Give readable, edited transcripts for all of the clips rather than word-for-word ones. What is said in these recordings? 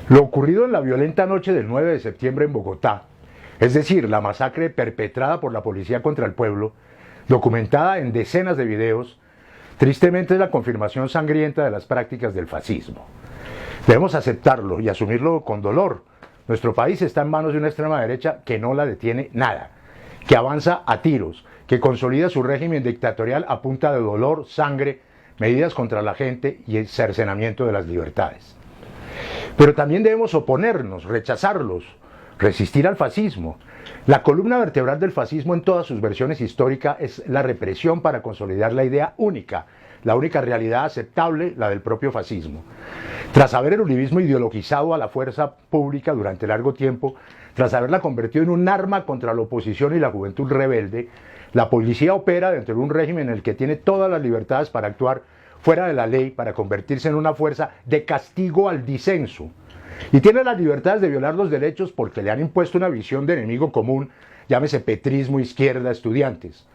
Lo ocurrido en la violenta noche del 9 de septiembre en Bogotá, es decir, la masacre perpetrada por la policía contra el pueblo, documentada en decenas de videos, tristemente es la confirmación sangrienta de las prácticas del fascismo. Debemos aceptarlo y asumirlo con dolor. Nuestro país está en manos de una extrema derecha que no la detiene nada, que avanza a tiros, que consolida su régimen dictatorial a punta de dolor, sangre, medidas contra la gente y el cercenamiento de las libertades. Pero también debemos oponernos, rechazarlos, resistir al fascismo. La columna vertebral del fascismo en todas sus versiones históricas es la represión para consolidar la idea única, la única realidad aceptable, la del propio fascismo. Tras haber el uribismo ideologizado a la fuerza pública durante largo tiempo, tras haberla convertido en un arma contra la oposición y la juventud rebelde, la policía opera dentro de un régimen en el que tiene todas las libertades para actuar fuera de la ley, para convertirse en una fuerza de castigo al disenso. Y tiene las libertades de violar los derechos porque le han impuesto una visión de enemigo común, llámese petrismo, izquierda, estudiantes.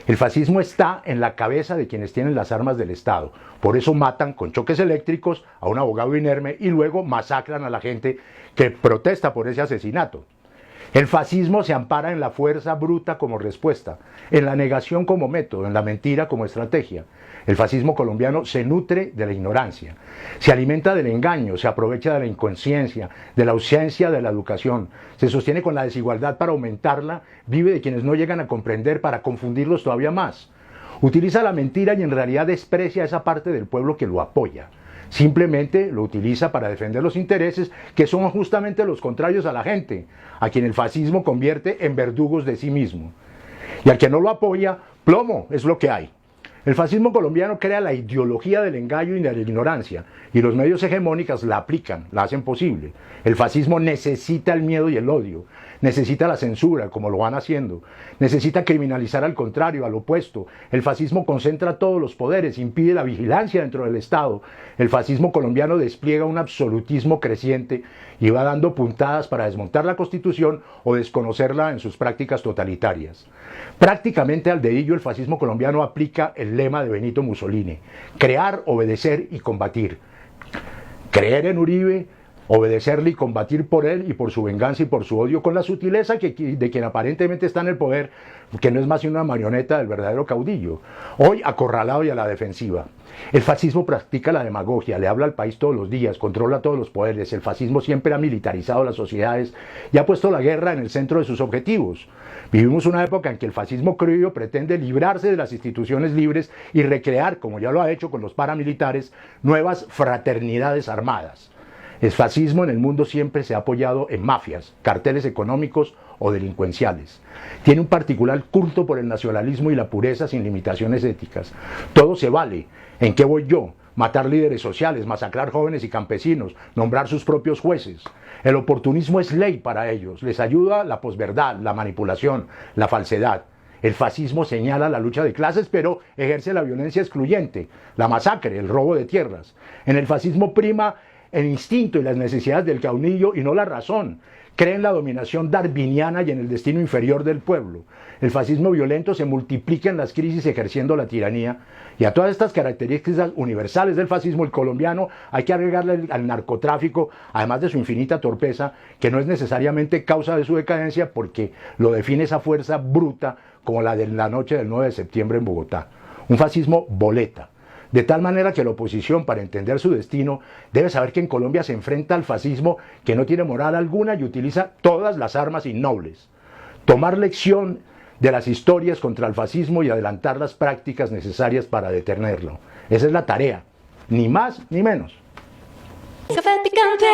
El fascismo está en la cabeza de quienes tienen las armas del Estado. Por eso matan con choques eléctricos a un abogado inerme y luego masacran a la gente que protesta por ese asesinato. El fascismo se ampara en la fuerza bruta como respuesta, en la negación como método, en la mentira como estrategia. El fascismo colombiano se nutre de la ignorancia, se alimenta del engaño, se aprovecha de la inconsciencia, de la ausencia de la educación, se sostiene con la desigualdad para aumentarla, vive de quienes no llegan a comprender para confundirlos todavía más. Utiliza la mentira y en realidad desprecia a esa parte del pueblo que lo apoya. Simplemente lo utiliza para defender los intereses que son justamente los contrarios a la gente, a quien el fascismo convierte en verdugos de sí mismo. Y al que no lo apoya, plomo es lo que hay. El fascismo colombiano crea la ideología del engaño y de la ignorancia, y los medios hegemónicos la aplican, la hacen posible. El fascismo necesita el miedo y el odio, necesita la censura, como lo van haciendo, necesita criminalizar al contrario, al opuesto. El fascismo concentra todos los poderes, impide la vigilancia dentro del Estado. El fascismo colombiano despliega un absolutismo creciente y va dando puntadas para desmontar la Constitución o desconocerla en sus prácticas totalitarias. Prácticamente al dedillo el fascismo colombiano aplica el lema de Benito Mussolini: crear, obedecer y combatir. Creer en Uribe, obedecerle y combatir por él y por su venganza y por su odio, con la sutileza de quien aparentemente está en el poder, que no es más que una marioneta del verdadero caudillo, hoy acorralado y a la defensiva. El fascismo practica la demagogia, le habla al país todos los días, controla todos los poderes. El fascismo siempre ha militarizado las sociedades y ha puesto la guerra en el centro de sus objetivos. Vivimos una época en que el fascismo criollo pretende librarse de las instituciones libres y recrear, como ya lo ha hecho con los paramilitares, nuevas fraternidades armadas. El fascismo en el mundo siempre se ha apoyado en mafias, carteles económicos o delincuenciales. Tiene un particular culto por el nacionalismo y la pureza sin limitaciones éticas. Todo se vale. ¿En qué voy yo? Matar líderes sociales, masacrar jóvenes y campesinos, nombrar sus propios jueces. El oportunismo es ley para ellos. Les ayuda la posverdad, la manipulación, la falsedad. El fascismo señala la lucha de clases, pero ejerce la violencia excluyente, la masacre, el robo de tierras. En el fascismo prima el instinto y las necesidades del caudillo y no la razón. Cree en la dominación darwiniana y en el destino inferior del pueblo. El fascismo violento se multiplica en las crisis ejerciendo la tiranía. Y a todas estas características universales del fascismo el colombiano hay que agregarle al narcotráfico, además de su infinita torpeza, que no es necesariamente causa de su decadencia porque lo define esa fuerza bruta como la de la noche del 9 de septiembre en Bogotá. Un fascismo boleta. De tal manera que la oposición, para entender su destino, debe saber que en Colombia se enfrenta al fascismo que no tiene moral alguna y utiliza todas las armas innobles. Tomar lección de las historias contra el fascismo y adelantar las prácticas necesarias para detenerlo. Esa es la tarea, ni más ni menos. Café Picante.